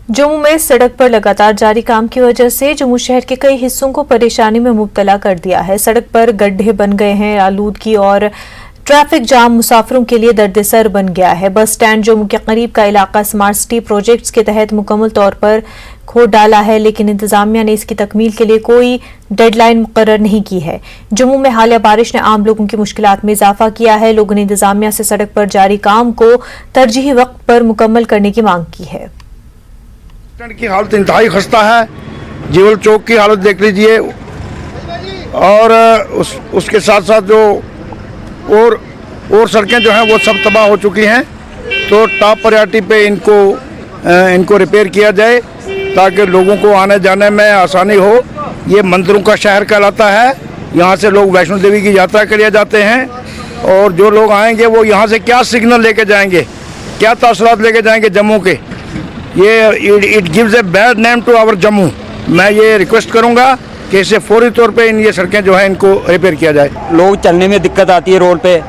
जम्मू में सड़क पर लगातार जारी काम की वजह से जम्मू शहर के कई हिस्सों को परेशानी में मुब्तला कर दिया है। सड़क पर गड्ढे बन गए हैं, आलूदगी और ट्रैफिक जाम मुसाफिरों के लिए दर्द-ए-सर बन गया है। बस स्टैंड जम्मू के करीब का इलाका स्मार्ट सिटी प्रोजेक्ट्स के तहत मुकम्मल तौर पर खोद डाला है, लेकिन इंतजामिया ने इसकी तकमील के लिए कोई डेडलाइन मुकर्रर नहीं की है। जम्मू में हालिया बारिश ने आम लोगों की मुश्किलात में इजाफा किया है। लोगों ने इंतजामिया से सड़क पर जारी काम को तरजीही वक्त पर मुकम्मल करने की मांग की है। स्टैंड की हालत इंतहाई खस्ता है, जीवल चौक की हालत देख लीजिए, और उसके साथ साथ जो और सड़कें जो हैं वो सब तबाह हो चुकी हैं। तो टॉप प्रायोरिटी पे इनको रिपेयर किया जाए ताकि लोगों को आने जाने में आसानी हो। ये मंदिरों का शहर कहलाता है, यहाँ से लोग वैष्णो देवी की यात्रा के लिए जाते हैं, और जो लोग आएंगे वो यहाँ से क्या सिग्नल लेके जाएंगे, क्या तासुरात लेके जाएंगे जम्मू के। ये it gives a bad name to our Jammu. मैं ये रिक्वेस्ट करूँगा कि इसे फौरी तौर पे ये सड़कें जो हैं इनको रिपेयर किया जाए। लोग चलने में दिक्कत आती है, रोड पे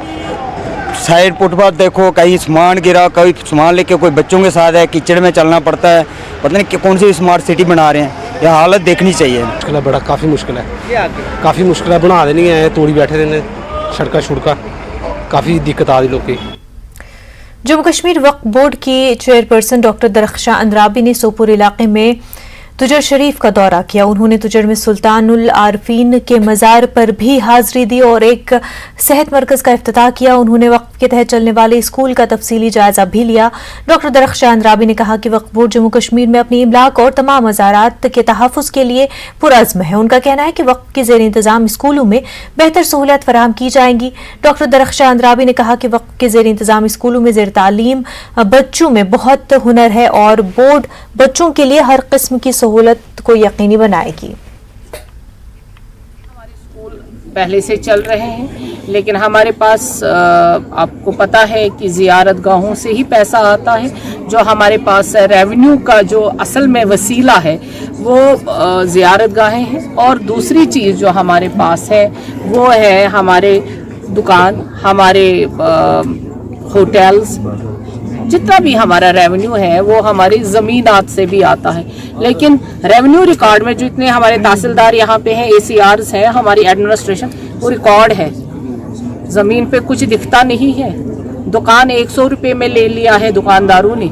साइड फुटपाथ देखो, कहीं सामान गिरा, कहीं सामान लेके कोई बच्चों के साथ है, कीचड़ में चलना पड़ता है। पता नहीं कौन सी स्मार्ट सिटी बना रहे हैं, यह हालत देखनी चाहिए। मुश्किल है, बड़ा काफ़ी मुश्किल है, काफ़ी मुश्किल है। बना देनी है, तोड़ी बैठे रहने सड़का छुड़का, काफ़ी दिक्कत आ रही लोग की। जम्मू कश्मीर वक्फ बोर्ड की चेयरपर्सन डॉक्टर दरख्शां अंद्राबी ने सोपुर इलाके में तुजर शरीफ का दौरा किया। उन्होंने तुजर में सुल्तानुल आरफीन के मज़ार पर भी हाजिरी दी और एक सेहत मरकज़ का इफ्तिताह किया। उन्होंने वक्फ के तहत चलने वाले स्कूल का तफसीली जायजा भी लिया। डॉक्टर दरख्शां अंद्राबी ने कहा कि वक्फ बोर्ड जम्मू कश्मीर में अपनी इमलाक और तमाम मज़ारात के तहफ़्फ़ुज़ के लिए पुरअज़्म है। उनका कहना है कि वक्फ के ज़ेर इंतज़ाम स्कूलों में बेहतर सहूलियत फराहम की जाएंगी। डॉक्टर दरख्शां अंद्राबी ने कहा कि वक्फ के ज़ेर इंतज़ाम स्कूलों में ज़ेर तालीम बच्चों में बहुत हुनर है और बोर्ड बच्चों के लिए हर किस्म की सहूलत को यकीनी बनाएगी। हमारे स्कूल पहले से चल रहे हैं, लेकिन हमारे पास आपको पता है कि ज़ियारत गाहों से ही पैसा आता है। जो हमारे पास रेवेन्यू का जो असल में वसीला है वो ज़ियारत गाहें हैं, और दूसरी चीज़ जो हमारे पास है वो है हमारे दुकान, हमारे होटल्स। जितना भी हमारा रेवेन्यू है वो हमारी ज़मीनात से भी आता है, लेकिन रेवेन्यू रिकॉर्ड में जो इतने हमारे तहसीलदार यहाँ पे हैं, ACRs हैं, हमारी एडमिनिस्ट्रेशन, वो रिकॉर्ड है। ज़मीन पे कुछ दिखता नहीं है। दुकान 100 रुपये में ले लिया है दुकानदारों ने,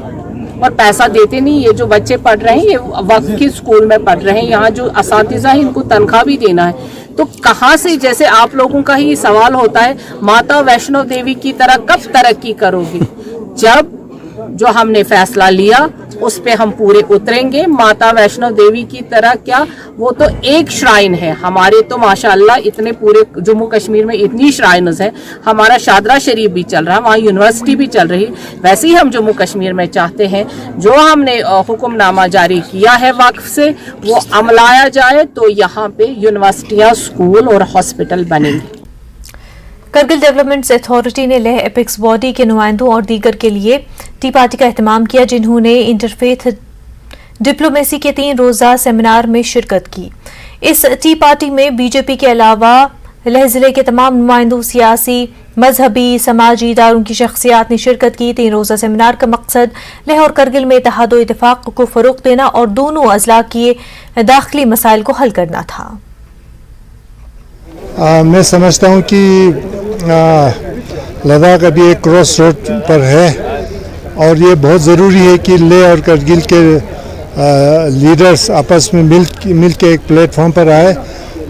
और पैसा देते नहीं। ये जो बच्चे पढ़ रहे हैं ये वक्त के स्कूल में पढ़ रहे हैं, यहाँ जो असातिज़ा है इनको तनख्वाह भी देना है। तो कहाँ से, जैसे आप लोगों का ही सवाल होता है, माता वैष्णो देवी की तरह कब तरक्की करोगे? जब जो हमने फैसला लिया उस पे हम पूरे उतरेंगे। माता वैष्णो देवी की तरह क्या, वो तो एक श्राइन है। हमारे तो माशाअल्लाह इतने पूरे जम्मू कश्मीर में इतनी श्राइन्स हैं। हमारा शादरा शरीफ भी चल रहा है, वहाँ यूनिवर्सिटी भी चल रही। वैसे ही हम जम्मू कश्मीर में चाहते हैं जो हमने हुक्मनामा जारी किया है वक्फ से वो अमलाया जाए, तो यहाँ पे यूनिवर्सिटियाँ, स्कूल और हॉस्पिटल बनेंगे। करगिल डेवलपमेंट्स अथॉरिटी ने लेह एपेक्स बॉडी के नुमाइंदों और दीगर के लिए टी पार्टी का एहतमाम किया, जिन्होंने इंटरफेथ डिप्लोमेसी के 3 रोज़ा सेमिनार में शिरकत की। इस टी पार्टी में बीजेपी के अलावा लेह जिले के तमाम नुमाइंदों, सियासी, मजहबी, समाजी इदारों की शख्सियात ने शिरकत की। 3 रोज़ा सेमिनार का मकसद लेह और करगिल में इत्तेहाद और इत्तेफाक को फ़रोग़ देना और दोनों अज़ला के दाखिली मसाइल को हल करना था। मैं समझता हूँ कि लद्दाख अभी एक क्रॉस रोड पर है, और ये बहुत ज़रूरी है कि लेह और करगिल के लीडर्स आपस में मिल के एक प्लेटफॉर्म पर आए,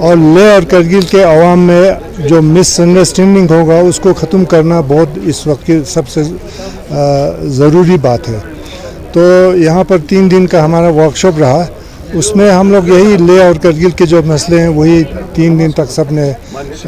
और लेह और करगिल के अवाम में जो मिसअंडरस्टैंडिंग होगा उसको ख़त्म करना बहुत इस वक्त की सबसे ज़रूरी बात है। तो यहाँ पर 3 दिन का हमारा वर्कशॉप रहा, उसमें हम लोग यही लेह और करगिल के जो मसले हैं वही 3 दिन तक सब ने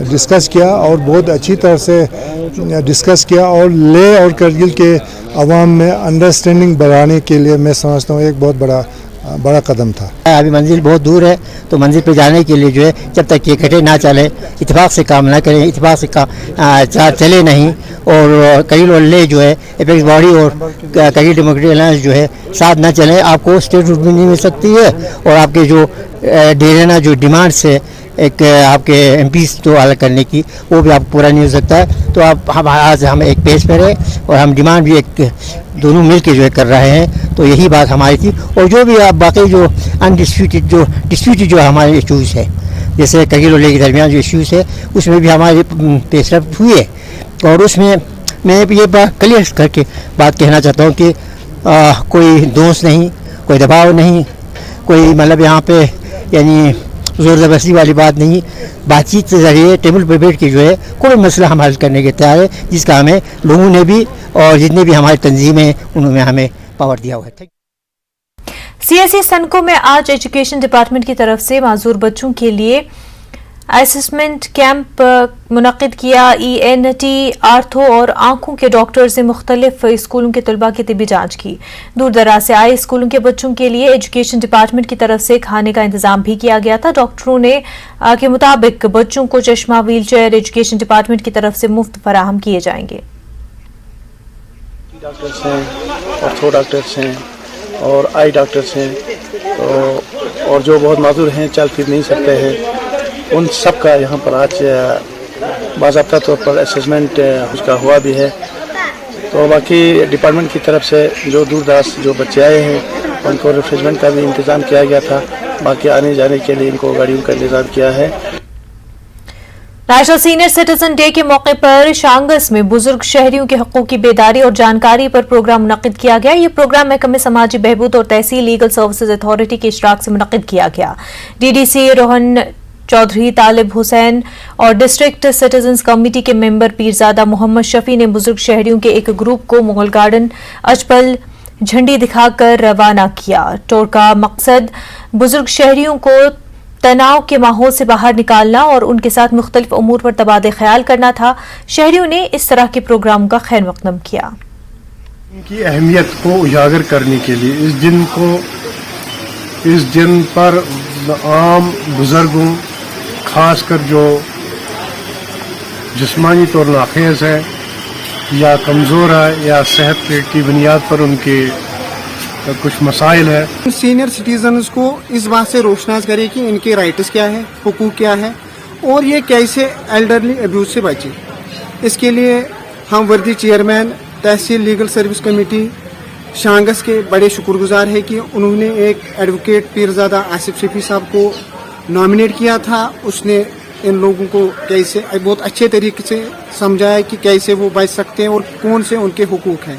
डिस्कस किया, और बहुत अच्छी तरह से डिस्कस किया, और लेह और करगिल के अवाम में अंडरस्टैंडिंग बढ़ाने के लिए मैं समझता हूँ एक बहुत बड़ा कदम था। अभी मंजिल बहुत दूर है, तो मंजिल पे जाने के लिए जो है जब तक ये इकट्ठे ना चले, इत्तेफाक से काम ना करें, इत्तेफाक से चले नहीं, और करगिल और लेह जो है एपेक्स बॉडी और करगिल डेमोक्रेटिक अलायंस जो है साथ ना चले, आपको स्टेट रूट भी नहीं मिल सकती है, और आपके जो डेराना जो डिमांड्स है ایک آپ کے MPs جو الگ کرنے کی وہ بھی آپ پورا نہیں ہو سکتا ہے. تو ہم آج ہم ایک پیج پر ہے اور ہم ڈیمانڈ بھی ایک دونوں مل کے جو ہے کر رہے ہیں. تو یہی بات ہماری تھی. اور جو بھی آپ باقی جو ڈسپیوٹڈ جو ہمارے ایشوز ہے جیسے کئی لوگوں کے درمیان جو ایشوز ہے اس میں بھی ہمارے پیش رفت ہوئی ہے. اور اس میں میں یہ بات کلیئر کر کے بات کہنا چاہتا ہوں کہ کوئی دوست نہیں, کوئی دباؤ نہیں, کوئی مطلب یہاں پہ یعنی زور زبردستی والی بات نہیں. بات چیت کے ذریعے ٹیبل پہ بیٹھ کے جو ہے کوئی مسئلہ ہم حل کرنے کے تیار ہے, جس کا ہمیں لوگوں نے بھی اور جتنے بھی ہماری تنظیمیں انہوں نے ہمیں پاور دیا ہوا ہے. سیاسی سنکوں میں آج ایجوکیشن ڈپارٹمنٹ کی طرف سے معذور بچوں کے لیے اسسمنٹ کیمپ منعقد کیا. ENT, آرتھو اور آنکھوں کے ڈاکٹر سے مختلف اسکولوں کے طلباء کی طبی جانچ کی. دور دراز سے آئے اسکولوں کے بچوں کے لیے ایجوکیشن ڈپارٹمنٹ کی طرف سے کھانے کا انتظام بھی کیا گیا تھا. ڈاکٹروں نے کے مطابق بچوں کو چشمہ, ویل چیئر ایجوکیشن ڈپارٹمنٹ کی طرف سے مفت فراہم کیے جائیں گے. ڈاکٹرس ہیں, آرتھو ڈاکٹرس ہیں اور آئی ڈاکٹرس ہیں اور جو بہت معذور ہیں, چل پھر نہیں سکتے ہیں, ان سب کا یہاں پر آج باضابطہ طور پر اسسمنٹ اس کا ہوا بھی ہے. تو باقی ڈپارٹمنٹ کی طرف سے جو دور دراز جو بچے آئے ہیں ان کو ریفریشمنٹ کا بھی انتظام کیا گیا تھا. باقی آنے جانے کے لیے ان کو گاڑیوں کا انتظام کیا ہے. نیشنل سینئر سٹیزن ڈے کے موقع پر شانگس میں بزرگ شہریوں کے حقوق کی بیداری اور جانکاری پر پروگرام منعقد کیا گیا. یہ پروگرام محکمہ سماجی بہبود اور تحصیل لیگل سروسز اتھارٹی کے اشتراک سے منعقد کیا گیا. DDC روہن چودھری, طالب حسین اور ڈسٹرکٹ سٹیزنز کمیٹی کے ممبر پیرزادہ محمد شفیع نے بزرگ شہریوں کے ایک گروپ کو مغل گارڈن اجپل جھنڈی دکھا کر روانہ کیا. ٹور کا مقصد بزرگ شہریوں کو تناؤ کے ماحول سے باہر نکالنا اور ان کے ساتھ مختلف امور پر تبادلہ خیال کرنا تھا. شہریوں نے اس طرح کے پروگرام کا خیر مقدم کیا. ان کی اہمیت کو اجاگر کرنے کے لیے اس دن پر عام بزرگوں, خاص کر جو جسمانی طور ناخیز ہے یا کمزور ہے یا صحت کی بنیاد پر ان کے کچھ مسائل ہے, سینئر سٹیزنز کو اس بات سے روشناس کرے کہ ان کے رائٹس کیا ہے, حقوق کیا ہے اور یہ کیسے ایلڈرلی ابیوز سے بچے. اس کے لیے ہم وردی چیئرمین تحصیل لیگل سروس کمیٹی شانگس کے بڑے شکر گزار ہے کہ انہوں نے ایک ایڈوکیٹ پیرزادہ آصف شفیع صاحب کو نامنیٹ کیا تھا. اس نے ان لوگوں کو کیسے بہت اچھے طریقے سے سمجھایا کہ کیسے وہ بچ سکتے ہیں اور کون سے ان کے حقوق ہیں.